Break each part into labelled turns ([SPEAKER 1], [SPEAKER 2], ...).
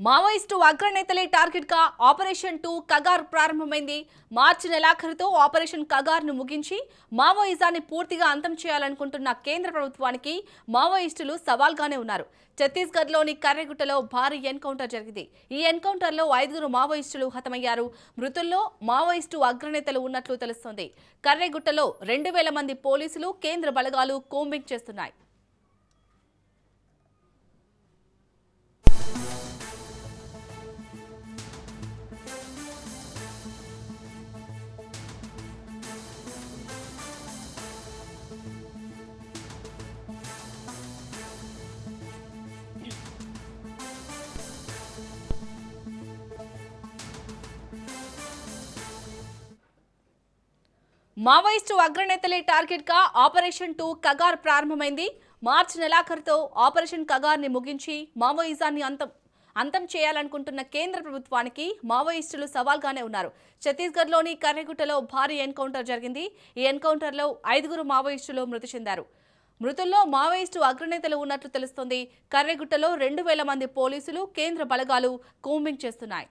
[SPEAKER 1] Maoist అగ్రనేతలే target గా operation 2 Kagar ప్రారంభమైంది. మార్చి నెలాఖరుతో operation Kagar ను ముగించి మావోయిజాన్ని పూర్తిగా అంతం చేయాలనుకుంటున్న కేంద్ర ప్రభుత్వానికి మావోయిస్టులు సవాల్గానే ఉన్నారు. ఛత్తీస్గఢ్ లోని కర్రెగుట్టలో భారీ ఎన్కౌంటర్ జరిగింది. ఈ ఎన్కౌంటర్ లో 5 మావోయిస్టులు హతమయ్యారు. మృతుల్లో మావోయిస్టు అగ్రనేతలు ఉన్నట్లు తెలుస్తోంది. కర్రెగుట్టలో 2000 మంది పోలీసులు, కేంద్ర బలగాలు కోంబింగ్ చేస్తున్నాయి. మావోయిస్టు అగ్రనేతలే టార్గెట్ గా ఆపరేషన్ 2 కగార్ ప్రారంభమైంది. మార్చి నెలాఖరుతో ఆపరేషన్ కగార్ ని ముగించి మావోయిజాన్ని అంతం చేయాలనుకుంటున్న కేంద్ర ప్రభుత్వానికి మావోయిస్టులు సవాల్గానే ఉన్నారు. ఛత్తీస్గఢ్ లోని కర్రెగుట్టలో భారీ ఎన్కౌంటర్ జరిగింది. ఈ ఎన్కౌంటర్ లో 5 మావోయిస్టులు మృతి చెందారు. మృతుల్లో మావోయిస్టు అగ్రనేతలు ఉన్నట్లు తెలుస్తోంది. కర్రెగుట్టలో 2000 మంది పోలీసులు, కేంద్ర బలగాలు కోంబింగ్ చేస్తున్నాయి.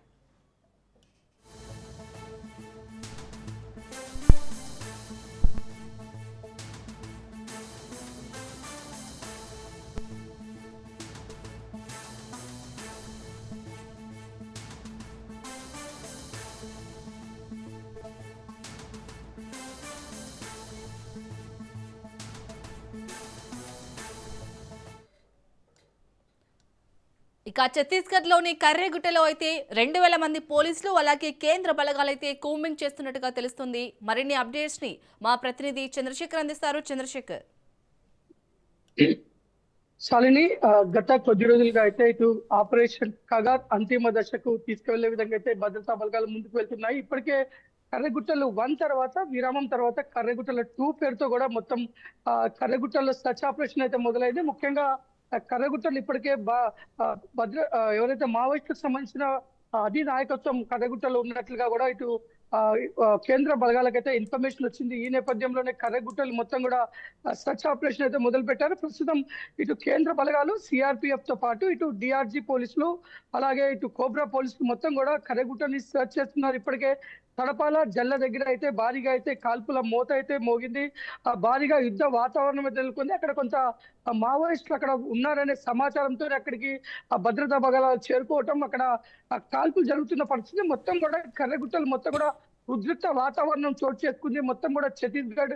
[SPEAKER 1] ఇక ఛత్తీస్గఢ్ లోని కర్రెగుట్టలో అయితే 2000 మంది పోలీసులు అలాగే కేంద్ర బలగాలైతే కూంబింగ్ చేస్తున్నట్టుగా తెలుస్తుంది. మరిన్ని అప్డేట్స్ ని మా ప్రతినిధి చంద్రశేఖర్ అందిస్తారు. చంద్రశేఖర్.
[SPEAKER 2] శాలిని, గత కొద్ది రోజులుగా అయితే ఇటు ఆపరేషన్ కగార్ అంతిమ దశకు తీసుకువెళ్లే విధంగా అయితే భద్రతా బలగాలు ముందుకు వెళ్తున్నాయి. ఇప్పటికే కర్రెగుట్టలు 1 తర్వాత విరామం తర్వాత కర్రెగుట్టల 2 పేరుతో కూడా మొత్తం కర్రెగుట్టలో సర్చ్ ఆపరేషన్ అయితే మొదలైంది. ముఖ్యంగా కర్రెగుట్టలు ఇప్పటికే ఎవరైతే మావోయిస్టులకు సంబంధించిన నాయకత్వం కర్రెగుట్టలో ఉన్నట్లుగా కూడా ఇటు కేంద్ర బలగాలకైతే ఇన్ఫర్మేషన్ వచ్చింది. ఈ నేపథ్యంలోనే కర్రెగుట్టలు మొత్తం కూడా సర్చ్ ఆపరేషన్ అయితే మొదలు పెట్టారు. ప్రస్తుతం ఇటు కేంద్ర బలగాలు సిఆర్పిఎఫ్ తో పాటు ఇటు డిఆర్జీ పోలీసులు అలాగే ఇటు కోబ్రా పోలీసులు మొత్తం కూడా కర్రెగుట్టని సర్చ్ చేస్తున్నారు. ఇప్పటికే తడపాల జల్ల దగ్గర అయితే భారీగా అయితే కాల్పుల మోత అయితే మోగింది. భారీగా యుద్ధ వాతావరణం అయితే నెలకొంది. అక్కడ కొంత మావోయిస్టులు అక్కడ ఉన్నారనే సమాచారంతో అక్కడికి భద్రతా బలగాలు చేరుకోవటం, అక్కడ కాల్పులు జరుగుతున్న పరిస్థితి మొత్తం కూడా కర్రెగుట్టలు మొత్తం కూడా ఉద్రిక్త వాతావరణం చోటు చేసుకుంది. మొత్తం కూడా ఛత్తీస్గఢ్,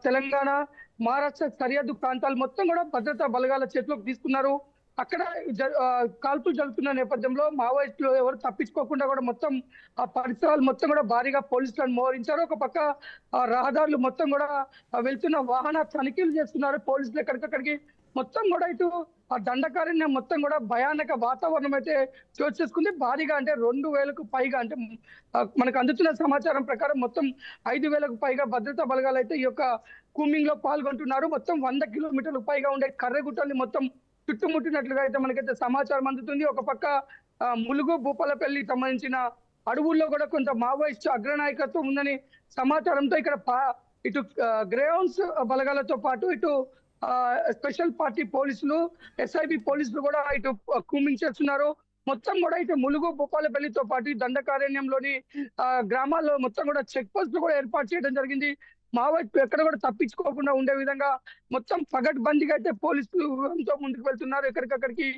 [SPEAKER 2] తెలంగాణ, మహారాష్ట్ర సరిహద్దు ప్రాంతాలు మొత్తం కూడా భద్రతా బలగాల చేతిలోకి తీసుకున్నారు. అక్కడ కాల్పులు జరుగుతున్న నేపథ్యంలో మావోయిస్టులు ఎవరు తప్పించుకోకుండా కూడా మొత్తం ఆ పరిసరాలు మొత్తం కూడా భారీగా పోలీసులను మోహరించారు. ఒక పక్క రహదారులు మొత్తం కూడా వెళ్తున్న వాహన తనిఖీలు చేస్తున్నారు పోలీసులు. ఎక్కడికక్కడికి మొత్తం కూడా ఇటు ఆ దండకారణ్యం మొత్తం కూడా భయానక వాతావరణం అయితే చోటు చేసుకుంది. భారీగా అంటే 2000కు పైగా, అంటే మనకు అందుతున్న సమాచారం ప్రకారం మొత్తం 5000కు పైగా భద్రతా బలగాలు అయితే ఈ యొక్క కూంబింగ్ లో పాల్గొంటున్నారు. మొత్తం 100 కిలోమీటర్లకు పైగా ఉండే కర్రెగుట్టల్ని మొత్తం చుట్టుముట్టినట్లుగా అయితే మనకైతే సమాచారం అందుతుంది. ఒక పక్క ములుగు భూపాలపల్లి సంబంధించిన అడవుల్లో కూడా కొంత మావోయిస్టు అగ్రనాయకత్వం ఉందని సమాచారంతో ఇక్కడ ఇటు గ్రేహౌన్స్ బలగాలతో పాటు ఇటు స్పెషల్ పార్టీ పోలీసులు, ఎస్ఐబి పోలీసులు కూడా ఇటు కూంబింగ్ చేస్తున్నారు. మొత్తం కూడా ఇటు ములుగు భూపాలపల్లితో పాటు దండకారణ్యంలోని గ్రామాల్లో మొత్తం కూడా చెక్ పోస్టులు కూడా ఏర్పాటు చేయడం జరిగింది. మావోయిస్టులు ఎక్కడ కూడా తప్పించుకోకుండా ఉండే విధంగా మొత్తం పగడ్బందీగా అయితే పోలీసులు ముందుకు వెళ్తున్నారు. ఎక్కడికక్కడికి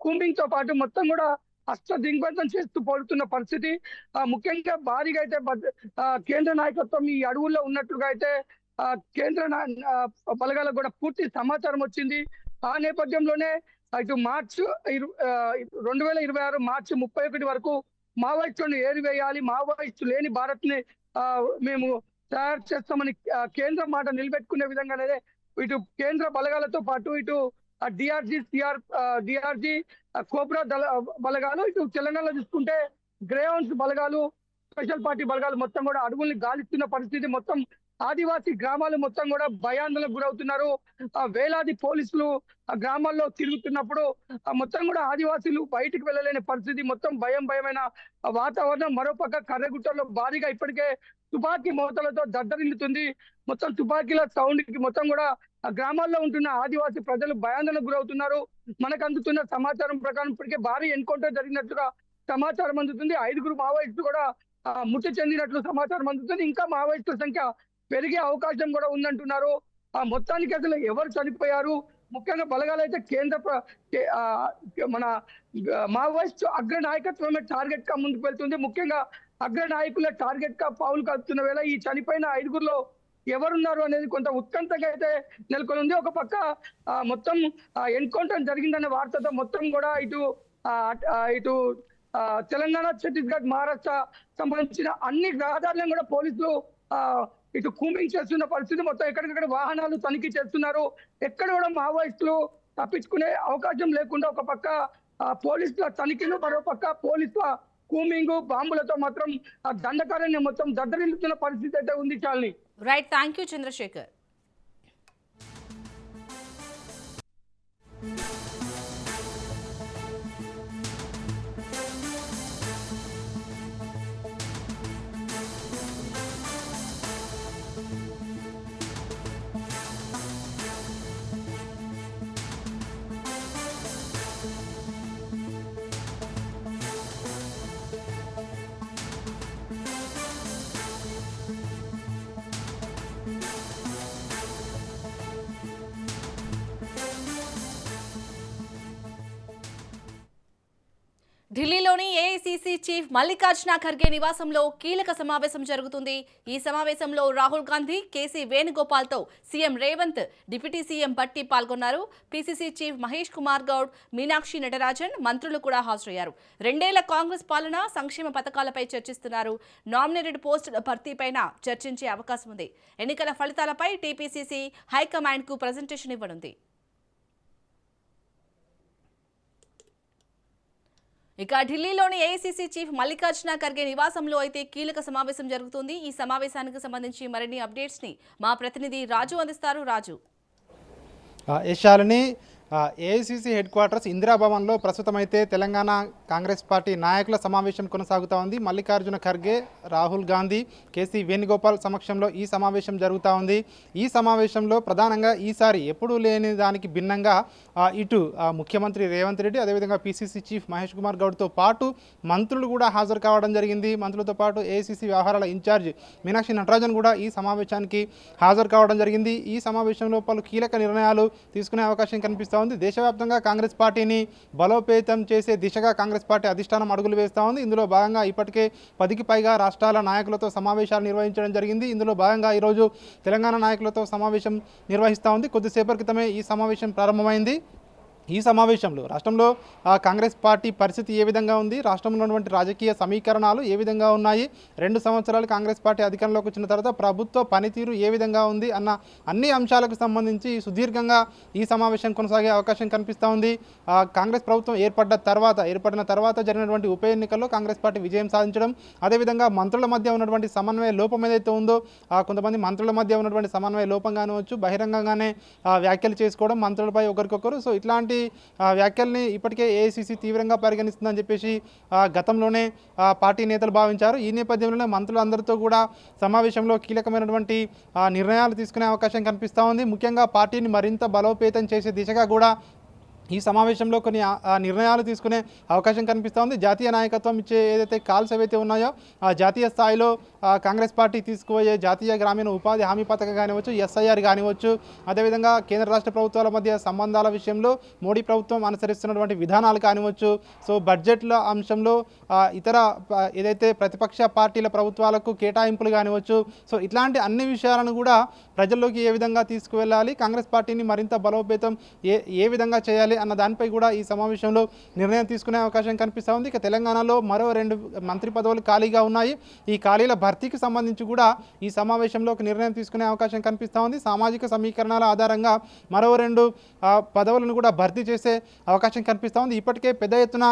[SPEAKER 2] కూంబింగ్ తో పాటు మొత్తం కూడా అస్త్ర దిగ్బంధం చేస్తూ పోతున్న పరిస్థితి. ముఖ్యంగా భారీగా అయితే కేంద్ర నాయకత్వం ఈ అడవుల్లో ఉన్నట్లుగా అయితే కేంద్ర బలగాలకు కూడా పూర్తి సమాచారం వచ్చింది. ఆ నేపథ్యంలోనే ఇటు మార్చి 2026 మార్చి 31 వరకు మావోయిస్టులను ఏరివేయాలి, మావోయిస్టు లేని భారత్ ని మేము తయారు చేస్తామని కేంద్ర మాట నిలబెట్టుకునే విధంగానే ఇటు కేంద్ర బలగాలతో పాటు ఇటు డిఆర్జీ కోబ్రా బలగాలు, ఇటు తెలంగాణలో చూసుకుంటే గ్రేహౌన్స్ బలగాలు, స్పెషల్ పార్టీ బలగాలు మొత్తం కూడా అడవుల్ని గాలిస్తున్న పరిస్థితి. మొత్తం ఆదివాసీ గ్రామాలు మొత్తం కూడా భయాందోళనకు గురవుతున్నారు. వేలాది పోలీసులు ఆ గ్రామాల్లో తిరుగుతున్నప్పుడు మొత్తం కూడా ఆదివాసీలు బయటికి వెళ్ళలేని పరిస్థితి, మొత్తం భయమైన వాతావరణం. మరోపక్క కర్రగుట్టలో భారీగా ఇప్పటికే తుపాకీ మోతలతో దద్దరిల్లుతుంది. మొత్తం తుపాకీల సౌండ్ కి మొత్తం కూడా ఆ గ్రామాల్లో ఉంటున్న ఆదివాసీ ప్రజలు భయాందోళనకు గురవుతున్నారు. మనకు అందుతున్న సమాచారం ప్రకారం ఇప్పటికే భారీ ఎన్కౌంటర్ జరిగినట్టుగా సమాచారం అందుతుంది. 5గురు మావోయిస్టులు కూడా మృతి చెందినట్లు సమాచారం అందుతుంది. ఇంకా మావోయిస్టుల సంఖ్య పెరిగే అవకాశం కూడా ఉందంటున్నారు. మొత్తానికి అసలు ఎవరు చనిపోయారు, ముఖ్యంగా బలగాలు అయితే మన మావోయిస్ట్ అగ్ర నాయకత్వమే టార్గెట్ గా ముందుకు వెళ్తుంది. ముఖ్యంగా అగ్ర నాయకుల టార్గెట్ గా పావులు కలుపుతున్న వేళ ఈ చనిపోయిన 5గురిలో ఎవరున్నారు అనేది కొంత ఉత్కంఠగా అయితే నెలకొని ఉంది. ఒక పక్క మొత్తం ఎన్కౌంటర్ జరిగిందనే వార్తతో మొత్తం కూడా ఇటు తెలంగాణ, ఛత్తీస్గఢ్, మహారాష్ట్ర సంబంధించిన అన్ని రహదారులను కూడా పోలీసులు ఇటు కూంబింగ్ చేస్తున్న పరిస్థితి. మొత్తం ఎక్కడికక్కడ వాహనాలు తనిఖీ చేస్తున్నారు. ఎక్కడ కూడా మావోయిస్టులు తప్పించుకునే అవకాశం లేకుండా ఒక పక్క పోలీసుల తనిఖీలు, మరో పక్క పోలీసుల కూంబింగ్, బాంబులతో మాత్రం ఆ దండకారణ్యం మొత్తం దద్దరిల్లుతున్న పరిస్థితి అయితే ఉంది. చాలని
[SPEAKER 1] రైట్, థ్యాంక్ యూ చంద్రశేఖర్. ఢిల్లీలోని ఏఐసీసీ చీఫ్ మల్లికార్జున ఖర్గే నివాసంలో కీలక సమావేశం జరుగుతుంది. ఈ సమావేశంలో రాహుల్ గాంధీ, కేసీ వేణుగోపాల్తో CM Revanth, deputy CM Bhatti పాల్గొన్నారు. పీసీసీ చీఫ్ మహేష్ కుమార్ గౌడ్, మీనాక్షి నటరాజన్, మంత్రులు కూడా హాజరయ్యారు. 2 ఏళ్ల కాంగ్రెస్ పాలన, సంక్షేమ పథకాలపై చర్చిస్తున్నారు. నామినేటెడ్ పోస్టుల భర్తీపైన చర్చించే అవకాశం ఉంది. ఎన్నికల ఫలితాలపై టీపీసీసీ హైకమాండ్కు ప్రజెంటేషన్ ఇవ్వనుంది. ఇక ఢిల్లీలోని ఏఐసీసీ చీఫ్ మల్లికార్జున ఖర్గే నివాసంలో అయితే కీలక సమావేశం జరుగుతుంది. ఈ సమావేశానికి సంబంధించి మరిన్ని అప్డేట్స్ ని మా ప్రతినిధి రాజు అందిస్తారు. రాజు.
[SPEAKER 3] యశాలిని, ఏఐసీసీ హెడ్ క్వార్టర్స్ ఇందిరాభవన్లో ప్రస్తుతం అయితే తెలంగాణ కాంగ్రెస్ పార్టీ నాయకుల సమావేశం కొనసాగుతూ ఉంది. మల్లికార్జున ఖర్గే, రాహుల్ గాంధీ, కేసీ వేణుగోపాల్ సమక్షంలో ఈ సమావేశం జరుగుతూ ఉంది. ఈ సమావేశంలో ప్రధానంగా ఈసారి ఎప్పుడూ లేని దానికి భిన్నంగా ఇటు ముఖ్యమంత్రి రేవంత్ రెడ్డి, అదేవిధంగా పీసీసీ చీఫ్ మహేష్ కుమార్ గౌడ్తో పాటు మంత్రులు కూడా హాజరు కావడం జరిగింది. మంత్రులతో పాటు ఏఐసీసీ వ్యవహారాల ఇన్ఛార్జ్ మీనాక్షి నటరాజన్ కూడా ఈ సమావేశానికి హాజరు కావడం జరిగింది. ఈ సమావేశంలో పలు కీలక నిర్ణయాలు తీసుకునే అవకాశం కనిపిస్తూ ఉంది. దేశవ్యాప్తంగా కాంగ్రెస్ పార్టీని బలోపేతం చేసే దిశగా కాంగ్రెస్ పార్టీ అధిష్టానం అడుగులు వేస్తూ ఉంది. ఇందులో భాగంగా ఇప్పటికే 10కి పైగా రాష్ట్రాల నాయకులతో సమావేశాలు నిర్వహించడం జరిగింది. ఇందులో భాగంగా ఈరోజు తెలంగాణ నాయకులతో సమావేశం నిర్వహిస్తూ ఉంది. కొద్దిసేపటి క్రితమే ఈ సమావేశం ప్రారంభమైంది. ఈ సమావేశంలో రాష్ట్రంలో కాంగ్రెస్ పార్టీ పరిస్థితి ఏ విధంగా ఉంది, రాష్ట్రంలో ఉన్నటువంటి రాజకీయ సమీకరణాలు ఏ విధంగా ఉన్నాయి, 2 సంవత్సరాలు కాంగ్రెస్ పార్టీ అధికారంలోకి వచ్చిన తర్వాత ప్రభుత్వ పనితీరు ఏ విధంగా ఉంది అన్న అన్ని అంశాలకు సంబంధించి సుదీర్ఘంగా ఈ సమావేశం కొనసాగే అవకాశం కనిపిస్తూ ఉంది. కాంగ్రెస్ ప్రభుత్వం ఏర్పడిన తర్వాత జరిగినటువంటి ఉప ఎన్నికల్లో కాంగ్రెస్ పార్టీ విజయం సాధించడం, అదేవిధంగా మంత్రుల మధ్య ఉన్నటువంటి సమన్వయ లోపం ఏదైతే ఉందో, కొంతమంది మంత్రుల మధ్య ఉన్నటువంటి సమన్వయ లోపం కానివచ్చు, బహిరంగంగానే వ్యాఖ్యలు చేసుకోవడం మంత్రులపై ఒకరికొకరు, సో ఇట్లాంటి వ్యాఖ్యల్ని ఇప్పటికే ఏఐసీసీ తీవ్రంగా పరిగణిస్తుందని చెప్పేసి గతంలోనే పార్టీ నేతలు భావించారు. ఈ నేపథ్యంలోనే మంత్రులందరితో కూడా సమావేశంలో కీలకమైనటువంటి నిర్ణయాలు తీసుకునే అవకాశం కనిపిస్తూ ఉంది. ముఖ్యంగా పార్టీని మరింత బలోపేతం చేసే దిశగా కూడా ఈ సమావేశంలో కొన్ని నిర్ణయాలు తీసుకునే అవకాశం కనిపిస్తూ ఉంది. జాతీయ నాయకత్వం ఇచ్చే ఏదైతే కాల్స్ ఏవైతే ఉన్నాయో, జాతీయ స్థాయిలో కాంగ్రెస్ పార్టీ తీసుకుపోయే జాతీయ గ్రామీణ ఉపాధి హామీ పథకం కానివచ్చు, ఎస్ఐఆర్ కానివచ్చు, అదేవిధంగా కేంద్ర రాష్ట్ర ప్రభుత్వాల మధ్య సంబంధాల విషయంలో మోడీ ప్రభుత్వం అనుసరిస్తున్నటువంటి విధానాలు కానివచ్చు, సో బడ్జెట్ల అంశంలో ఇతర ఏదైతే ప్రతిపక్ష పార్టీల ప్రభుత్వాలకు కేటాయింపులు కానివచ్చు, సో ఇట్లాంటి అన్ని విషయాలను కూడా ప్రజల్లోకి ఏ విధంగా తీసుకువెళ్ళాలి, కాంగ్రెస్ పార్టీని మరింత బలోపేతం ఏ విధంగా చేయాలి అన్న దానిపై కూడా ఈ సమావేశంలో నిర్ణయం తీసుకునే అవకాశం కనిపిస్తూ ఉంది. ఇక తెలంగాణలో మరో 2 మంత్రి పదవులు ఖాళీగా ఉన్నాయి. ఈ ఖాళీల భర్తీకి సంబంధించి కూడా ఈ సమావేశంలో ఒక నిర్ణయం తీసుకునే అవకాశం కనిపిస్తూ ఉంది. సామాజిక సమీకరణాల ఆధారంగా మరో 2 పదవులను కూడా భర్తీ చేసే అవకాశం కనిపిస్తూ ఉంది. ఇప్పటికే పెద్ద ఎత్తున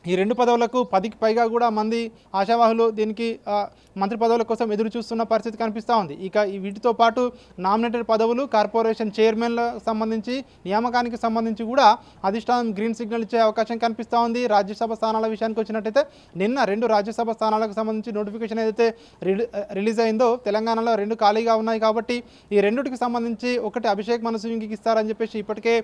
[SPEAKER 3] ఈ 2 పదవులకు 10కి పైగా కూడా మంది ఆశావాహులు దీనికి మంత్రి పదవుల కోసం ఎదురు చూస్తున్న పరిస్థితి కనిపిస్తూ ఉంది. ఇక వీటితో పాటు నామినేటెడ్ పదవులు, కార్పొరేషన్ చైర్మన్లకు సంబంధించి నియామకానికి సంబంధించి కూడా అధిష్టానం గ్రీన్ సిగ్నల్ ఇచ్చే అవకాశం కనిపిస్తూ ఉంది. రాజ్యసభ స్థానాల విషయానికి వచ్చినట్టయితే నిన్న 2 రాజ్యసభ స్థానాలకు సంబంధించి నోటిఫికేషన్ ఏదైతే రిలీజ్ అయిందో తెలంగాణలో 2 ఖాళీగా ఉన్నాయి కాబట్టి ఈ రెండుటికి సంబంధించి ఒకటి అభిషేక్ మను సింఘ్కి ఇస్తారని చెప్పేసి ఇప్పటికే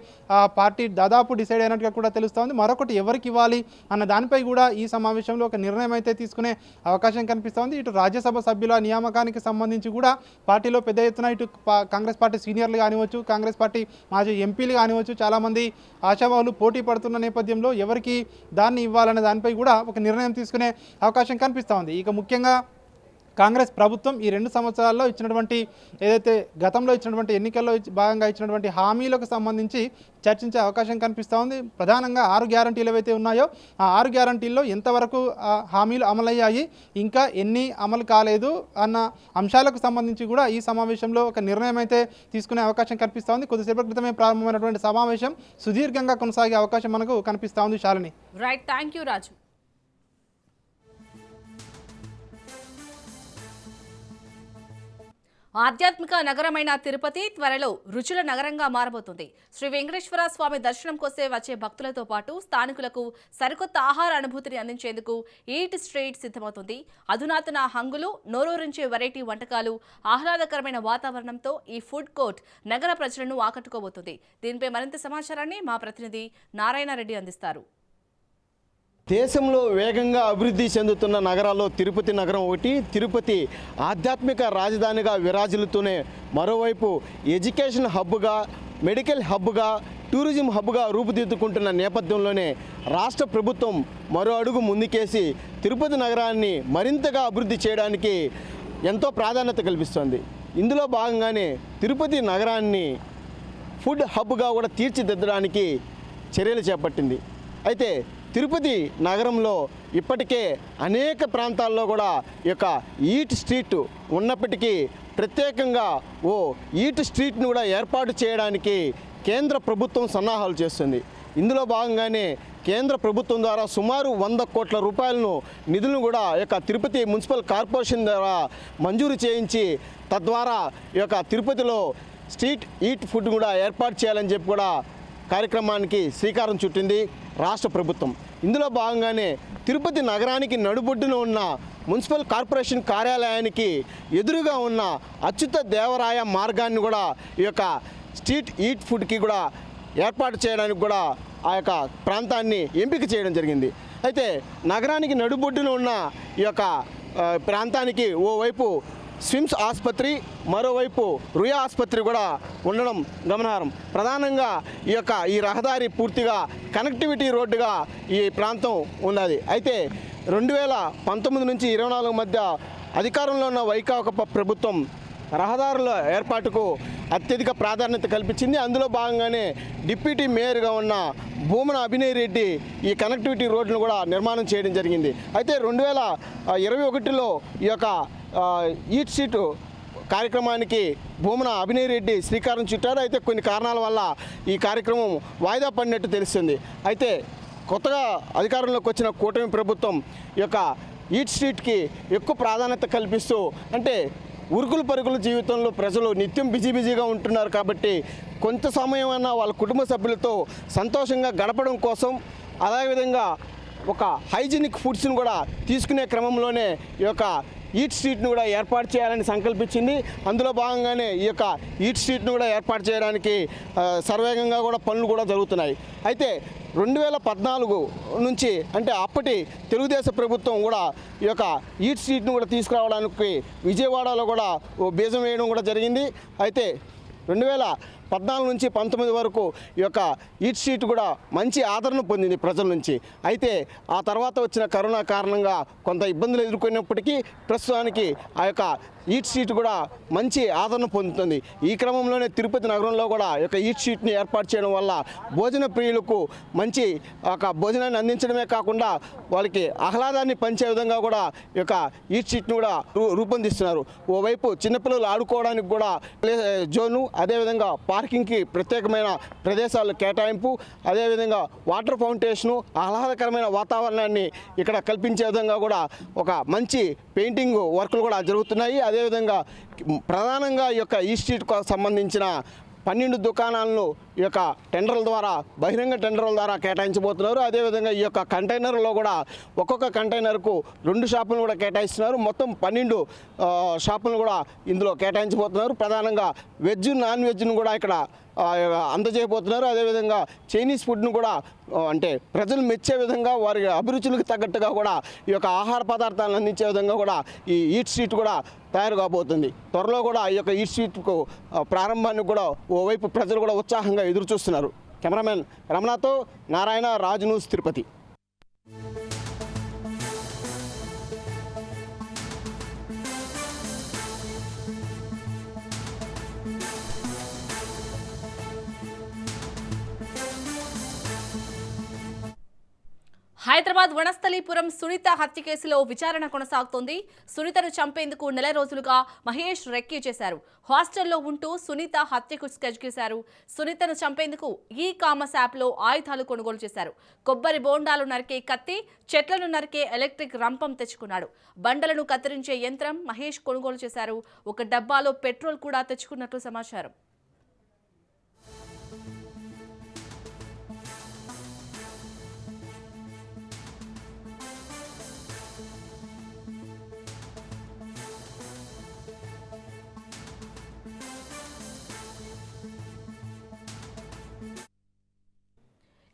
[SPEAKER 3] పార్టీ దాదాపు డిసైడ్ అయినట్టుగా కూడా తెలుస్తోంది. మరొకటి ఎవరికి ఇవ్వాలి అన్న దానిపై కూడా ఈ సమావేశంలో ఒక నిర్ణయం అయితే తీసుకునే అవకాశం కనిపిస్తోంది. ఇటు రాజ్యసభ సభ్యుల నియామకానికి సంబంధించి కూడా పార్టీలో పెద్ద ఎత్తున ఇటు కాంగ్రెస్ పార్టీ సీనియర్లు కానివచ్చు, కాంగ్రెస్ పార్టీ మాజీ ఎంపీలు కానివచ్చు, చాలామంది ఆశావాహులు పోటీ పడుతున్న నేపథ్యంలో ఎవరికి దాన్ని ఇవ్వాలనే దానిపై కూడా ఒక నిర్ణయం తీసుకునే అవకాశం కనిపిస్తోంది. ఇక ముఖ్యంగా కాంగ్రెస్ ప్రభుత్వం ఈ 2 సంవత్సరాల్లో ఇచ్చినటువంటి ఏదైతే గతంలో ఇచ్చినటువంటి ఎన్నికల్లో భాగంగా ఇచ్చినటువంటి హామీలకు సంబంధించి చర్చించే అవకాశం కనిపిస్తూ ఉంది. ప్రధానంగా 6 గ్యారంటీలు ఏవైతే ఉన్నాయో ఆ 6 గ్యారంటీల్లో ఎంతవరకు హామీలు అమలయ్యాయి, ఇంకా ఎన్ని అమలు కాలేదు అన్న అంశాలకు సంబంధించి కూడా ఈ సమావేశంలో ఒక నిర్ణయం అయితే తీసుకునే అవకాశం కనిపిస్తూ ఉంది. కొద్దిసేపటి క్రితమే ప్రారంభమైనటువంటి సమావేశం సుదీర్ఘంగా కొనసాగే అవకాశం మనకు కనిపిస్తూ ఉంది. శాలిని.
[SPEAKER 1] రైట్, థ్యాంక్ యూ రాజు. ఆధ్యాత్మిక నగరమైన తిరుపతి త్వరలో రుచుల నగరంగా మారబోతుంది. శ్రీ వెంకటేశ్వర స్వామి దర్శనం కోసం వచ్చే భక్తులతో పాటు స్థానికులకు సరికొత్త ఆహార అనుభూతిని అందించేందుకు ఈట్ స్ట్రీట్ సిద్ధమవుతుంది. అధునాతన హంగులు, నోరూరించే వెరైటీ వంటకాలు, ఆహ్లాదకరమైన వాతావరణంతో ఈ ఫుడ్ కోర్ట్ నగర ప్రజలను ఆకట్టుకోబోతుంది. దీనిపై మరింత సమాచారాన్ని మా ప్రతినిధి నారాయణ రెడ్డి అందిస్తారు.
[SPEAKER 4] దేశంలో వేగంగా అభివృద్ధి చెందుతున్న నగరాల్లో తిరుపతి నగరం ఒకటి. తిరుపతి ఆధ్యాత్మిక రాజధానిగా విరాజిల్లుతూనే మరోవైపు ఎడ్యుకేషన్ హబ్గా, మెడికల్ హబ్గా, టూరిజం హబ్గా రూపుదిద్దుకుంటున్న నేపథ్యంలోనే రాష్ట్ర ప్రభుత్వం మరో అడుగు ముందుకేసి తిరుపతి నగరాన్ని మరింతగా అభివృద్ధి చేయడానికి ఎంతో ప్రాధాన్యత కల్పిస్తోంది. ఇందులో భాగంగానే తిరుపతి నగరాన్ని ఫుడ్ హబ్గా కూడా తీర్చిదిద్దడానికి చర్యలు చేపట్టింది. అయితే తిరుపతి నగరంలో ఇప్పటికే అనేక ప్రాంతాల్లో కూడా ఈ యొక్క ఈట్ స్ట్రీట్ ఉన్నప్పటికీ ప్రత్యేకంగా ఓ ఈట్ స్ట్రీట్ను కూడా ఏర్పాటు చేయడానికి కేంద్ర ప్రభుత్వం సన్నాహాలు చేస్తుంది. ఇందులో భాగంగానే కేంద్ర ప్రభుత్వం ద్వారా సుమారు 100 కోట్ల రూపాయలను నిధులను కూడా ఈ యొక్క తిరుపతి మున్సిపల్ కార్పొరేషన్ ద్వారా మంజూరు చేయించి తద్వారా ఈ యొక్క తిరుపతిలో స్ట్రీట్ ఈట్ ఫుడ్ కూడా ఏర్పాటు చేయాలని చెప్పి కూడా కార్యక్రమానికి శ్రీకారం చుట్టింది రాష్ట్ర ప్రభుత్వం. ఇందులో భాగంగానే తిరుపతి నగరానికి నడుబొడ్డున ఉన్న మున్సిపల్ కార్పొరేషన్ కార్యాలయానికి ఎదురుగా ఉన్న అచ్యుత దేవరాయ మార్గాన్ని కూడా ఈ యొక్క స్ట్రీట్ ఈట్ ఫుడ్కి కూడా ఏర్పాటు చేయడానికి కూడా ఆ యొక్క ప్రాంతాన్ని ఎంపిక చేయడం జరిగింది. అయితే నగరానికి నడుబొడ్డున ఉన్న ఈ యొక్క ప్రాంతానికి ఓవైపు స్విమ్స్ ఆసుపత్రి, మరోవైపు రుయా ఆసుపత్రి కూడా ఉండడం గమనార్హం. ప్రధానంగా ఈ రహదారి పూర్తిగా కనెక్టివిటీ రోడ్డుగా ఈ ప్రాంతం ఉన్నది. అయితే 2019 నుంచి 24 మధ్య అధికారంలో ఉన్న వైకాపా ప్రభుత్వం రహదారుల ఏర్పాటుకు అత్యధిక ప్రాధాన్యత కల్పించింది. అందులో భాగంగానే డిప్యూటీ మేయర్గా ఉన్న భూమన అభినయ్ రెడ్డి ఈ కనెక్టివిటీ రోడ్లను కూడా నిర్మాణం చేయడం జరిగింది. అయితే 2021లో ఈ యొక్క ఈట్ స్ట్రీట్ కార్యక్రమానికి భూమన అభినయ్ రెడ్డి శ్రీకారం చుట్టారు. అయితే కొన్ని కారణాల వల్ల ఈ కార్యక్రమం వాయిదా పడినట్టు తెలుస్తుంది. అయితే కొత్తగా అధికారంలోకి వచ్చిన కూటమి ప్రభుత్వం ఈ యొక్క ఈట్ స్ట్రీట్కి ఎక్కువ ప్రాధాన్యత కల్పిస్తూ, అంటే ఉరుకులు పరుగుల జీవితంలో ప్రజలు నిత్యం బిజీగా ఉంటున్నారు కాబట్టి కొంత సమయమైనా వాళ్ళ కుటుంబ సభ్యులతో సంతోషంగా గడపడం కోసం, అదేవిధంగా ఒక హైజీనిక్ ఫుడ్స్ని కూడా తీసుకునే క్రమంలోనే ఈ యొక్క ఈట్ స్ట్రీట్ను కూడా ఏర్పాటు చేయాలని సంకల్పించింది. అందులో భాగంగానే ఈ యొక్క ఈట్ స్ట్రీట్ను కూడా ఏర్పాటు చేయడానికి సర్వేగంగా కూడా పనులు కూడా జరుగుతున్నాయి. అయితే 2014 నుంచి, అంటే అప్పటి తెలుగుదేశం ప్రభుత్వం కూడా ఈ యొక్క ఈట్ స్ట్రీట్ను కూడా తీసుకురావడానికి విజయవాడలో కూడా ఓ బీజం వేయడం కూడా జరిగింది. అయితే 2014 నుంచి 19 వరకు ఈ యొక్క ఈట్ స్ట్రీట్ కూడా మంచి ఆదరణ పొందింది ప్రజల నుంచి. అయితే ఆ తర్వాత వచ్చిన కరోనా కారణంగా కొంత ఇబ్బందులు ఎదుర్కొన్నప్పటికీ ప్రస్తుతానికి ఆ యొక్క ఈట్ స్ట్రీట్ కూడా మంచి ఆదరణ పొందుతుంది. ఈ క్రమంలోనే తిరుపతి నగరంలో కూడా ఈ యొక్క ఈట్ స్ట్రీట్ని ఏర్పాటు చేయడం వల్ల భోజన ప్రియులకు మంచి ఒక భోజనాన్ని అందించడమే కాకుండా వాళ్ళకి ఆహ్లాదాన్ని పంచే విధంగా కూడా ఈ యొక్క ఈట్ స్ట్రీట్ని కూడా రూపొందిస్తున్నారు. ఓవైపు చిన్నపిల్లలు ఆడుకోవడానికి కూడా జోను, అదేవిధంగా పార్కింగ్కి ప్రత్యేకమైన ప్రదేశాలు కేటాయింపు, అదేవిధంగా వాటర్ ఫౌంటేషను, ఆహ్లాదకరమైన వాతావరణాన్ని ఇక్కడ కల్పించే విధంగా కూడా ఒక మంచి పెయింటింగ్ వర్కులు కూడా జరుగుతున్నాయి. అదేవిధంగా ప్రధానంగా ఈ యొక్క ఈ స్ట్రీట్కు సంబంధించిన 12 దుకాణాలను ఈ యొక్క టెండర్ల ద్వారా, బహిరంగ టెండర్ల ద్వారా కేటాయించబోతున్నారు. అదేవిధంగా ఈ యొక్క కంటైనర్లో కూడా ఒక్కొక్క కంటైనర్కు 2 షాపులను కూడా కేటాయిస్తున్నారు. మొత్తం 12 షాపులను కూడా ఇందులో కేటాయించబోతున్నారు. ప్రధానంగా వెజ్, నాన్ వెజ్ను కూడా ఇక్కడ అందజేయబోతున్నారు. అదేవిధంగా చైనీస్ ఫుడ్ను కూడా అంటే ప్రజలు మెచ్చే విధంగా వారి అభిరుచులకు తగ్గట్టుగా కూడా ఈ యొక్క ఆహార పదార్థాలను అందించే విధంగా కూడా ఈ ఈట్ స్ట్రీట్ కూడా తయారు కాబోతుంది. త్వరలో కూడా ఈ యొక్క ఈట్ స్ట్రీట్కు ప్రారంభానికి కూడా ఓవైపు ప్రజలు కూడా ఉత్సాహంగా ఎదురు చూస్తున్నారు. కెమెరామెన్ రమణతో నారాయణ, రాజ్ న్యూస్, తిరుపతి.
[SPEAKER 1] హైదరాబాద్ వనస్థలీపురం సునీత హత్య కేసులో విచారణ కొనసాగుతోంది. సునీతను చంపేందుకు నెల రోజులుగా మహేష్ రెక్కీ చేశారు. హాస్టల్లో ఉంటూ సునీత హత్యకు స్కెచ్ గీశారు. సునీతను చంపేందుకు ఈ కామర్స్ యాప్లో ఆయుధాలు కొనుగోలు చేశారు. కొబ్బరి బోండాలు నరికే కత్తి, చెట్లను నరికే ఎలక్ట్రిక్ రంపం తెచ్చుకున్నాడు. బండలను కత్తిరించే యంత్రం మహేష్ కొనుగోలు చేశారు. ఒక డబ్బాలో పెట్రోల్ కూడా తెచ్చుకున్నట్లు సమాచారం.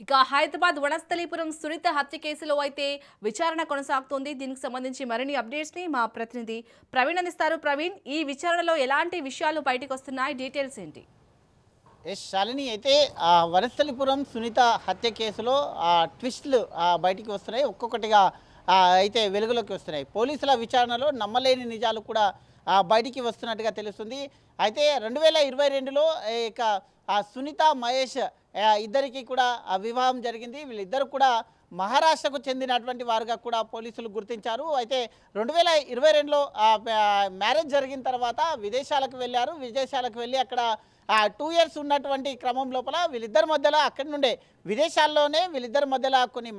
[SPEAKER 1] ఇక హైదరాబాద్ వనస్థలీపురం సునీత హత్య కేసులో అయితే విచారణ కొనసాగుతోంది. దీనికి సంబంధించి మరిన్ని అప్డేట్స్ ని మా ప్రతినిధి ప్రవీణ్ అందిస్తారు. ప్రవీణ్, ఈ విచారణలో ఎలాంటి విషయాలు బయటకు వస్తున్నాయి, డీటెయిల్స్ ఏంటి?
[SPEAKER 5] శాలిని, అయితే వనస్థలిపురం సునీత హత్య కేసులో ట్విస్టులు బయటికి వస్తున్నాయి. ఒక్కొక్కటిగా అయితే వెలుగులోకి వస్తున్నాయి. పోలీసుల విచారణలో నమ్మలేని నిజాలు కూడా బయటికి వస్తున్నట్టుగా తెలుస్తుంది. అయితే 2022లో ఇక సునీత, మహేష్ ఇద్దరికి కూడా వివాహం జరిగింది. వీళ్ళిద్దరు కూడా మహారాష్ట్రకు చెందినటువంటి వారుగా కూడా పోలీసులు గుర్తించారు. అయితే 2022లో మ్యారేజ్ జరిగిన తర్వాత విదేశాలకు వెళ్ళారు. విదేశాలకు వెళ్ళి అక్కడ 2 years ఉన్నటువంటి క్రమం లోపల వీళ్ళిద్దరి మధ్యలో అక్కడి నుండే విదేశాల్లోనే వీళ్ళిద్దరి మధ్యలో కొన్ని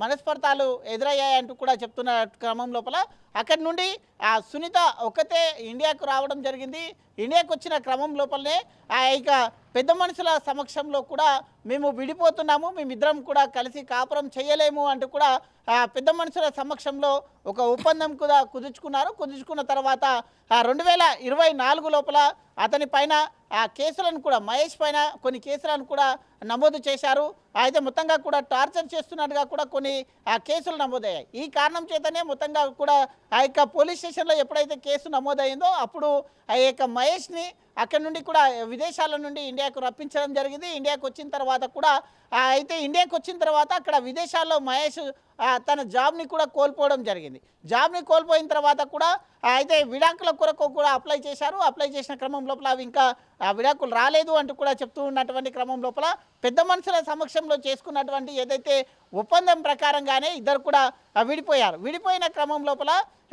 [SPEAKER 5] మనస్పర్ధాలు ఎదురయ్యాయంటూ కూడా చెప్తున్న క్రమం లోపల అక్కడి నుండి సునీత ఒక్కతే ఇండియాకు రావడం జరిగింది. ఇండియాకు వచ్చిన క్రమం లోపలనే ఇక పెద్ద మనుషుల సమక్షంలో కూడా మేము విడిపోతున్నాము, మేమిద్దరం కూడా కలిసి కాపురం చేయలేము అంటూ కూడా పెద్ద మనుషుల సమక్షంలో ఒక ఒప్పందం కూడా కుదుర్చుకున్న తర్వాత 2024 లోపల అతని పైన కేసులను కూడా, మహేష్ పైన కొన్ని కేసులను కూడా నమోదు చేశారు. అయితే మొత్తంగా కూడా టార్చర్ చేస్తున్నట్టుగా కూడా కొన్ని కేసులు నమోదయ్యాయి. ఈ కారణం చేతనే మొత్తంగా కూడా ఆ యొక్క పోలీస్ స్టేషన్లో ఎప్పుడైతే కేసు నమోదైందో అప్పుడు ఆ యొక్క మహేష్ని అక్కడి నుండి కూడా విదేశాల నుండి ఇండియాకు రప్పించడం జరిగింది. ఇండియాకు వచ్చిన తర్వాత కూడా ఇండియాకు వచ్చిన తర్వాత అక్కడ విదేశాల్లో మహేష్ తన జాబ్ని కూడా కోల్పోవడం జరిగింది. జాబ్ని కోల్పోయిన తర్వాత కూడా అయితే విడాకుల కొరకు కూడా అప్లై చేశారు. అప్లై చేసిన క్రమం లోపల అవి ఇంకా విడాకులు రాలేదు అంటూ కూడా చెప్తూ ఉన్నటువంటి క్రమం లోపల పెద్ద మనుషుల సమక్షంలో చేసుకున్నటువంటి ఏదైతే ఒప్పందం ప్రకారంగానే ఇద్దరు కూడా విడిపోయారు. విడిపోయిన క్రమం లోపల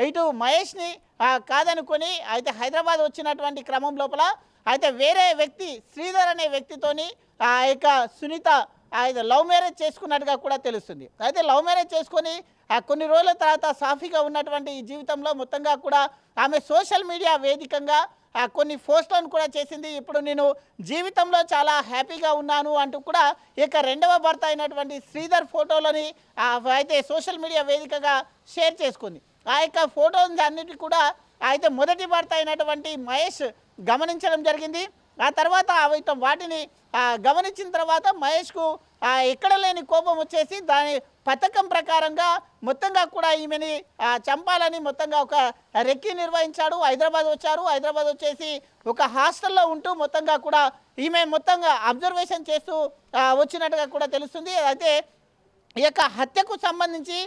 [SPEAKER 5] ఇటు మహేష్ని కాదనుకొని అయితే హైదరాబాద్ వచ్చినటువంటి క్రమం లోపల అయితే వేరే వ్యక్తి శ్రీధర్ అనే వ్యక్తితోని ఇక సునీత లవ్ మ్యారేజ్ చేసుకున్నట్టుగా కూడా తెలుస్తుంది. అయితే లవ్ మ్యారేజ్ చేసుకొని కొన్ని రోజుల తర్వాత సాఫీగా ఉన్నటువంటి ఈ జీవితంలో మొత్తంగా కూడా ఆమె సోషల్ మీడియా వేదికగా కొన్ని పోస్టులను కూడా చేసింది. ఇప్పుడు నేను జీవితంలో చాలా హ్యాపీగా ఉన్నాను అంటూ కూడా ఇక రెండవ భర్త అయినటువంటి శ్రీధర్ ఫోటోలని అయితే సోషల్ మీడియా వేదికగా షేర్ చేసుకుంది. ఆ యొక్క ఫోటోలు అన్నిటి కూడా అయితే మొదటి భర్త అయినటువంటి మహేష్ గమనించడం జరిగింది. ఆ తర్వాత వాటిని గమనించిన తర్వాత మహేష్కు ఎక్కడ లేని కోపం వచ్చేసి దాని పథకం ప్రకారంగా మొత్తంగా కూడా ఈమెని చంపాలని మొత్తంగా ఒక రెక్కీ నిర్వహించాడు. హైదరాబాద్ వచ్చారు. హైదరాబాద్ వచ్చేసి ఒక హాస్టల్లో ఉంటూ మొత్తంగా కూడా ఈమె మొత్తంగా అబ్జర్వేషన్ చేస్తూ వచ్చినట్టుగా కూడా తెలుస్తుంది. అయితే ఈ యొక్క హత్యకు సంబంధించి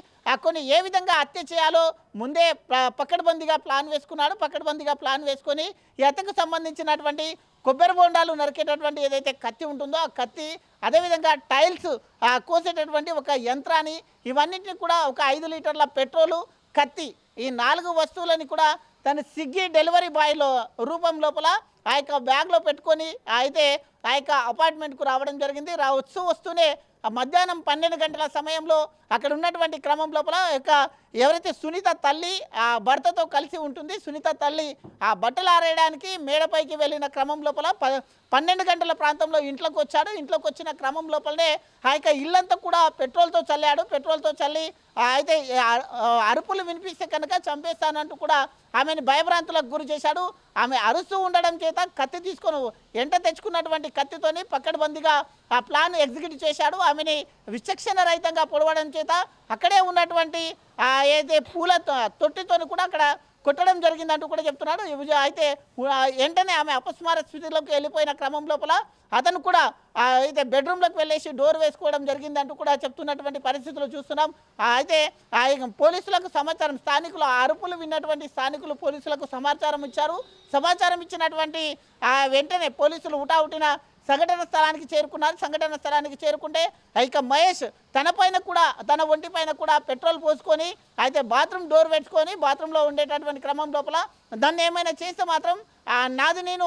[SPEAKER 5] కొన్ని ఏ విధంగా హత్య చేయాలో ముందే పకడ్బందీగా ప్లాన్ వేసుకున్నాడు. పకడ్బందీగా ప్లాన్ వేసుకొని ఈ హత్యకు సంబంధించినటువంటి కొబ్బరి బోండాలు నరికేటటువంటి ఏదైతే కత్తి ఉంటుందో ఆ కత్తి, అదేవిధంగా టైల్స్ కోసేటటువంటి ఒక యంత్రాన్ని, ఇవన్నింటినీ కూడా ఒక 5 లీటర్ల పెట్రోలు, కత్తి, ఈ 4 వస్తువులని కూడా తను స్విగ్గీ డెలివరీ బాయ్లో రూపం లోపల ఆ యొక్క బ్యాగ్లో పెట్టుకొని అయితే ఆ యొక్క అపార్ట్మెంట్కు రావడం జరిగింది. వస్తూనే మధ్యాహ్నం 12 గంటల సమయంలో అక్కడ ఉన్నటువంటి క్రమం లోపల ఎవరైతే సునీత తల్లి ఆ భర్తతో కలిసి ఉంటుంది, సునీత తల్లి ఆ బట్టలు ఆరేయడానికి మేడపైకి వెళ్ళిన క్రమం లోపల 12 గంటల ప్రాంతంలో ఇంట్లోకి వచ్చాడు. ఇంట్లోకి వచ్చిన క్రమం లోపలనే ఆ యొక్క ఇల్లంతా కూడా పెట్రోల్తో చల్లాడు. పెట్రోల్తో చల్లి అయితే అరుపులు వినిపిస్తే కనుక చంపేస్తానంటూ కూడా ఆమెను భయభ్రాంతులకు గురి చేశాడు. ఆమె అరుస్తూ ఉండడం చేత కత్తి తీసుకొని ఎంట తెచ్చుకున్నటువంటి కత్తితోని పక్కడబందిగా ఆ ప్లాన్ ఎగ్జిక్యూట్ చేశాడు. ఆమెని విచక్షణ రహితంగా పొడవడం చేత అక్కడే ఉన్నటువంటి ఏదైతే పూల తొట్టితోని కూడా అక్కడ కొట్టడం జరిగిందంటూ కూడా చెప్తున్నాడు. అయితే వెంటనే ఆమె అపస్మార స్థితిలోకి వెళ్ళిపోయిన క్రమం లోపల అతను కూడా అయితే బెడ్రూమ్లోకి వెళ్ళేసి డోర్ వేసుకోవడం జరిగిందంటూ కూడా చెప్తున్నటువంటి పరిస్థితులు చూస్తున్నాం. అయితే పోలీసులకు సమాచారం, స్థానికులు అరుపులు విన్నటువంటి స్థానికులు పోలీసులకు సమాచారం ఇచ్చారు. సమాచారం ఇచ్చినటువంటి వెంటనే పోలీసులు హుటాహుటిన సంఘటన స్థలానికి చేరుకున్నారు. సంఘటన స్థలానికి చేరుకుంటే ఇక మహేష్ తన ఒంటి పైన కూడా పెట్రోల్ పోసుకొని అయితే బాత్రూమ్ డోర్ పెట్టుకొని బాత్రూంలో ఉండేటటువంటి క్రమం లోపల దాన్ని ఏమైనా చేస్తే మాత్రం నాది నేను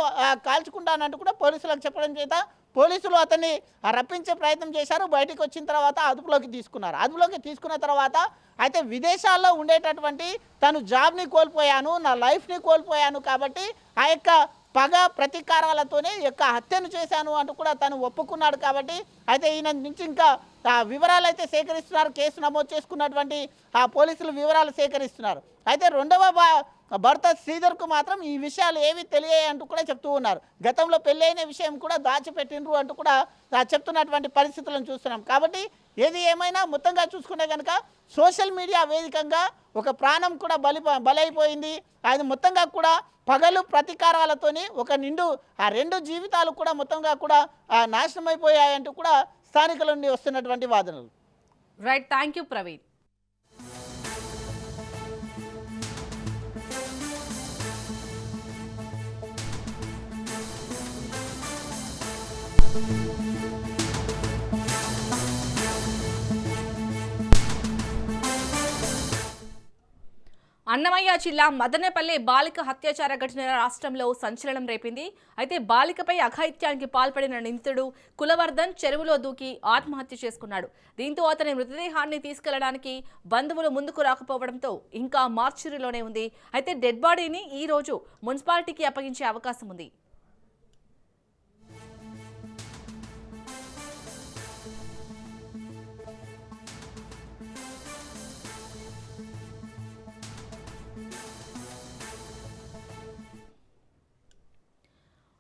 [SPEAKER 5] కాల్చుకుంటానంటూ కూడా పోలీసులకు చెప్పడం చేత పోలీసులు అతన్ని రప్పించే ప్రయత్నం చేశారు. బయటికి వచ్చిన తర్వాత అదుపులోకి తీసుకున్నారు. అదుపులోకి తీసుకున్న తర్వాత అయితే విదేశాల్లో ఉండేటటువంటి తను జాబ్ని కోల్పోయాను, నా లైఫ్ని కోల్పోయాను కాబట్టి ఆ యొక్క పగ ప్రతీకారాలతోనే యొక్క హత్యను చేశాను అంటూ కూడా తను ఒప్పుకున్నాడు. కాబట్టి అయితే ఈయన నుంచి ఇంకా వివరాలు అయితే సేకరిస్తున్నారు. కేసు నమోదు చేసుకున్నటువంటి పోలీసులు వివరాలు సేకరిస్తున్నారు. అయితే రెండవ భర్త శ్రీధర్కు మాత్రం ఈ విషయాలు ఏవి తెలియాయి అంటూ కూడా చెప్తూ ఉన్నారు. గతంలో పెళ్ళైన విషయం కూడా దాచిపెట్టిండ్రు అంటూ కూడా చెప్తున్నటువంటి పరిస్థితులను చూస్తున్నాం. కాబట్టి ఏది ఏమైనా మొత్తంగా చూసుకుంటే కనుక సోషల్ మీడియా వేదికంగా ఒక ప్రాణం కూడా బలైపోయింది. అది మొత్తంగా కూడా పగలు ప్రతీకారాలతోని ఒక నిండు ఆ 2 జీవితాలు కూడా మొత్తంగా కూడా నాశనం అయిపోయాయంటూ కూడా స్థానికుల నుండి వస్తున్నటువంటి వాదనలు.
[SPEAKER 1] Right, thank you Praveen. Annamayya జిల్లా మదనపల్లి బాలిక అత్యాచార ఘటన రాష్ట్రంలో సంచలనం రేపింది. అయితే బాలికపై అఘాయిత్యానికి పాల్పడిన నిందితుడు కులవర్ధన్ చెరువులో దూకి ఆత్మహత్య చేసుకున్నాడు. దీంతో అతని మృతదేహాన్ని తీసుకెళ్లడానికి బంధువులు ముందుకు రాకపోవడంతో ఇంకా మార్చురీలోనే ఉంది. అయితే డెడ్ బాడీని ఈ రోజు మున్సిపాలిటీకి అప్పగించే అవకాశం ఉంది.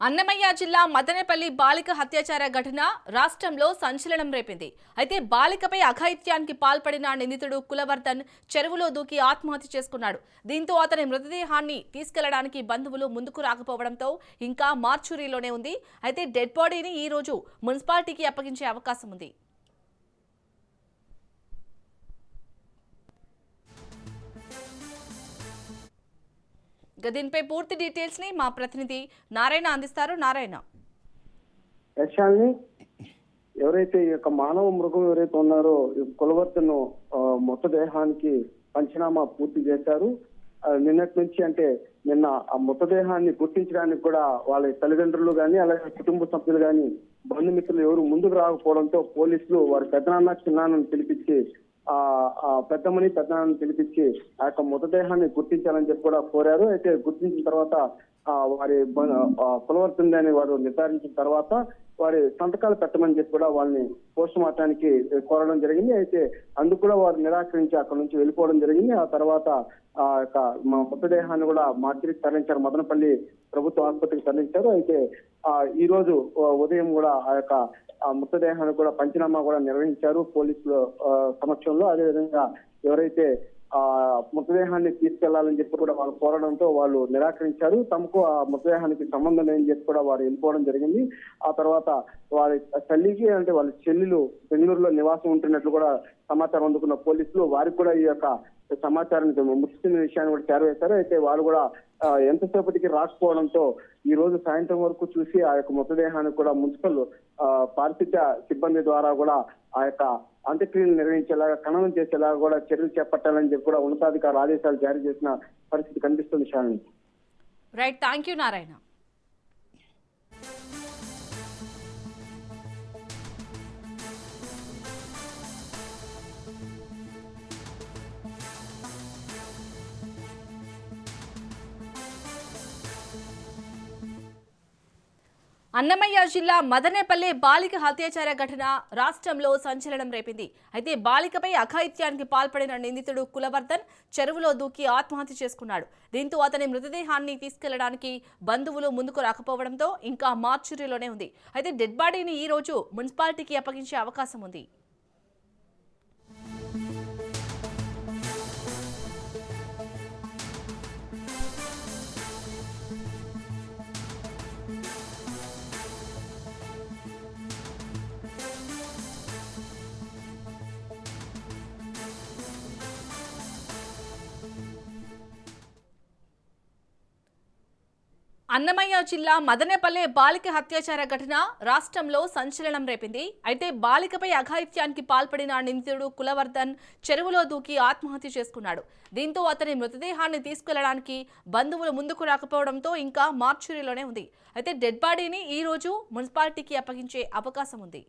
[SPEAKER 1] అన్నమయ్య జిల్లా మదనపల్లి బాలిక అత్యాచార ఘటన రాష్ట్రంలో సంచలనం రేపింది. అయితే బాలికపై అఘాయిత్యానికి పాల్పడిన నిందితుడు కులవర్ధన్ చెరువులో దూకి ఆత్మహత్య చేసుకున్నాడు. దీంతో అతని మృతదేహాన్ని తీసుకెళ్లడానికి బంధువులు ముందుకు రాకపోవడంతో ఇంకా మార్చురీలోనే ఉంది. అయితే డెడ్ బాడీని ఈ రోజు మున్సిపాలిటీకి అప్పగించే అవకాశం ఉంది. దీనిపై పూర్తి డీటెయిల్స్ ని మా ప్రతినిధి నారాయణ అందిస్తారు. నారాయణ,
[SPEAKER 6] యశాల్ని ఎవరైతే ఈ యొక్క మానవ మృగం ఎవరైతే ఉన్నారో కులవర్తను మృతదేహానికి పంచనామా పూర్తి చేశారు. నిన్నటి నుంచి అంటే నిన్న ఆ మృతదేహాన్ని గుర్తించడానికి కూడా వాళ్ళ తల్లిదండ్రులు కానీ అలాగే కుటుంబ సభ్యులు కానీ బంధుమిత్రులు ఎవరు ముందుకు రాకపోవడంతో పోలీసులు వారి పెద్దనాన్న చిన్నాన్నను పిలిపించి పెద్దమ్మని పెద్దనాన్నని పిలిపించి ఆ యొక్క మృతదేహాన్ని గుర్తించాలని చెప్పి కూడా కోరారు. అయితే గుర్తించిన తర్వాత వారి కులవర్తుంది అని వారు నిర్ధారించిన తర్వాత వారి సంతకాలు పెట్టమని చెప్పి కూడా వాళ్ళని పోస్ట్ మార్టానికి కోరడం జరిగింది. అయితే అందుకు కూడా వారు నిరాకరించి అక్కడ నుంచి వెళ్ళిపోవడం జరిగింది. ఆ తర్వాత ఆ యొక్క మృతదేహాన్ని కూడా మార్చికి తరలించారు, మదనపల్లి ప్రభుత్వ ఆసుపత్రికి తరలించారు. అయితే ఈ రోజు ఉదయం కూడా ఆ యొక్క మృతదేహాన్ని కూడా పంచనామా కూడా నిర్వహించారు పోలీసుల సమక్షంలో. అదేవిధంగా ఎవరైతే మృతదేహాన్ని తీసుకెళ్లాలని చెప్పి కూడా వాళ్ళు కోరడంతో వాళ్ళు నిరాకరించారు. తమకు ఆ మృతదేహానికి సంబంధం లేని చెప్పి కూడా వారు వెళ్ళిపోవడం జరిగింది. ఆ తర్వాత వారి తల్లికి అంటే వాళ్ళ చెల్లెలు బెంగళూరులో నివాసం ఉంటున్నట్లు కూడా సమాచారం అందుకున్న పోలీసులు వారికి కూడా ఈ యొక్క సమాచారానికి మృతి విషయాన్ని కూడా చేరవేశారు. అయితే వాళ్ళు కూడా ఎంతసేపటికి రాకపోవడంతో ఈ రోజు సాయంత్రం వరకు చూసి ఆ యొక్క మృతదేహాన్ని కూడా మున్సిపల్ పారిశుద్ధ్య సిబ్బంది ద్వారా కూడా ఆ యొక్క అంత్యక్రియలు నిర్వహించేలాగా ఖననం చేసేలాగా కూడా చర్యలు చేపట్టాలని చెప్పి కూడా ఉన్నతాధికారులు ఆదేశాలు జారీ చేసిన పరిస్థితి కనిపిస్తుంది Shalini.
[SPEAKER 1] Right, thank you Narayana. Annamayya జిల్లా మదనేపల్లె బాలిక అత్యాచార ఘటన రాష్ట్రంలో సంచలనం రేపింది. అయితే బాలికపై అఘాయిత్యానికి పాల్పడిన నిందితుడు కులవర్ధన్ చెరువులో దూకి ఆత్మహత్య చేసుకున్నాడు. దీంతో అతని మృతదేహాన్ని తీసుకెళ్లడానికి బంధువులు ముందుకు రాకపోవడంతో ఇంకా మార్చురీలోనే ఉంది. అయితే డెడ్ బాడీని ఈ రోజు మున్సిపాలిటీకి అప్పగించే అవకాశం ఉంది. అన్నమయ్య జిల్లా మదనేపల్లె బాలిక అత్యాచార ఘటన రాష్ట్రంలో సంచలనం రేపింది. అయితే బాలికపై అఘాయిత్యానికి పాల్పడిన నిందితుడు కులవర్ధన్ చెరువులో దూకి ఆత్మహత్య చేసుకున్నాడు. దీంతో అతని మృతదేహాన్ని తీసుకెళ్లడానికి బంధువులు ముందుకు రాకపోవడంతో ఇంకా మార్చురీలోనే ఉంది. అయితే డెడ్ బాడీని ఈ రోజు మున్సిపాలిటీకి అప్పగించే అవకాశం ఉంది.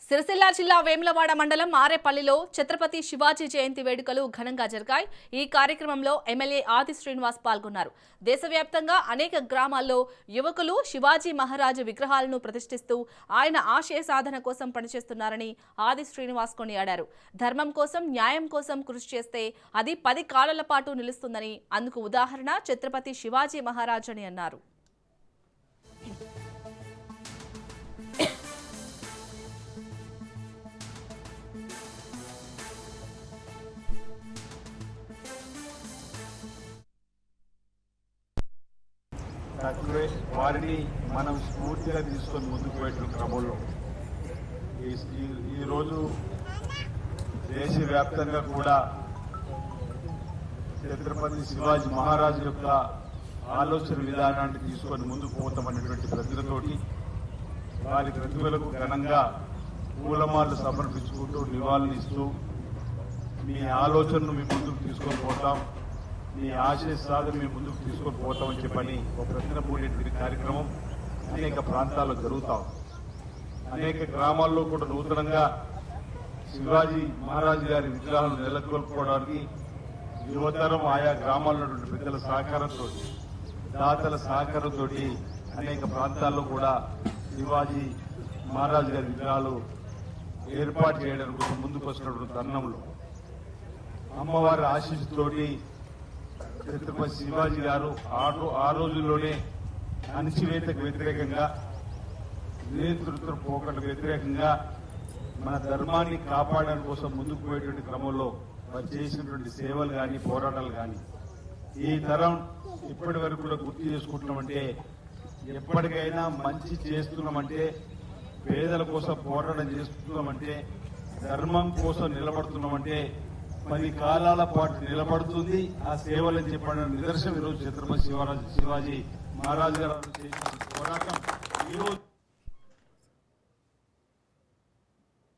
[SPEAKER 1] సిరిసిల్ల జిల్లా వేములవాడ మండలం ఆరేపల్లిలో ఛత్రపతి శివాజీ జయంతి వేడుకలు ఘనంగా జరిగాయి. ఈ కార్యక్రమంలో ఎమ్మెల్యే ఆది శ్రీనివాస్ పాల్గొన్నారు. దేశవ్యాప్తంగా అనేక గ్రామాల్లో యువకులు శివాజీ మహారాజు విగ్రహాలను ప్రతిష్ఠిస్తూ ఆయన ఆశయ సాధన కోసం పనిచేస్తున్నారని ఆది శ్రీనివాస్ కొనియాడారు. ధర్మం కోసం, న్యాయం కోసం కృషి చేస్తే అది 10 కాలాల పాటు నిలుస్తుందని, అందుకు ఉదాహరణ ఛత్రపతి శివాజీ మహారాజ్ అని అన్నారు.
[SPEAKER 7] తక్కువే వారిని మనం స్ఫూర్తిగా తీసుకొని ముందుకు పెట్టిన క్రమంలో ఈరోజు దేశవ్యాప్తంగా కూడా ఛత్రపతి శివాజీ మహారాజు యొక్క ఆలోచన విధానాన్ని తీసుకొని ముందుకు పోతామనేటువంటి ప్రజలతోటి వారి ప్రతిభలకు ఘనంగా పూలమాలలు సమర్పించుకుంటూ నివాళులిస్తూ మీ ఆలోచనను మీ ముందుకు తీసుకొని పోతాం, మీ ఆశయ సాధన మీ ముందుకు తీసుకొని పోతామని చెప్పని ఒక ప్రతినపూడేటువంటి కార్యక్రమం అనేక ప్రాంతాల్లో జరుగుతాం. అనేక గ్రామాల్లో కూడా నూతనంగా శివాజీ మహారాజు గారి విగ్రహాలను నెలకొల్పుకోవడానికి యువతరం ఆయా గ్రామాల్లో ఉన్నటువంటి పెద్దల సహకారంతో, దాతల సహకారంతో అనేక ప్రాంతాల్లో కూడా శివాజీ మహారాజు గారి విగ్రహాలు ఏర్పాటు చేయడానికి కోసం ముందుకు వస్తున్నటువంటి తరుణంలో అమ్మవారి ఆశీస్సుతోటి ఛత్రపతి శివాజీ గారు ఆ రోజుల్లోనే అణచివేతకు వ్యతిరేకంగా, నియంతృత్వ పోకడకు వ్యతిరేకంగా మన ధర్మాన్ని కాపాడడానికి కోసం ముందుకు పోయేటువంటి క్రమంలో వారు చేసినటువంటి సేవలు కానీ, పోరాటాలు కానీ ఈ తరం ఇప్పటి వరకు కూడా గుర్తు చేసుకుంటున్నామంటే, ఎప్పటికైనా మంచి చేస్తున్నామంటే, పేదల కోసం పోరాటం చేస్తున్నామంటే, ధర్మం కోసం నిలబడుతున్నామంటే 10 కాలాల పాటు నిలబడుతుంది ఆ సేవలని చెప్పడం నిదర్శనం ఈరోజు ఛత్రపతి శివాజీ మహారాజు గారు చేసిన పోరాటం ఈరోజు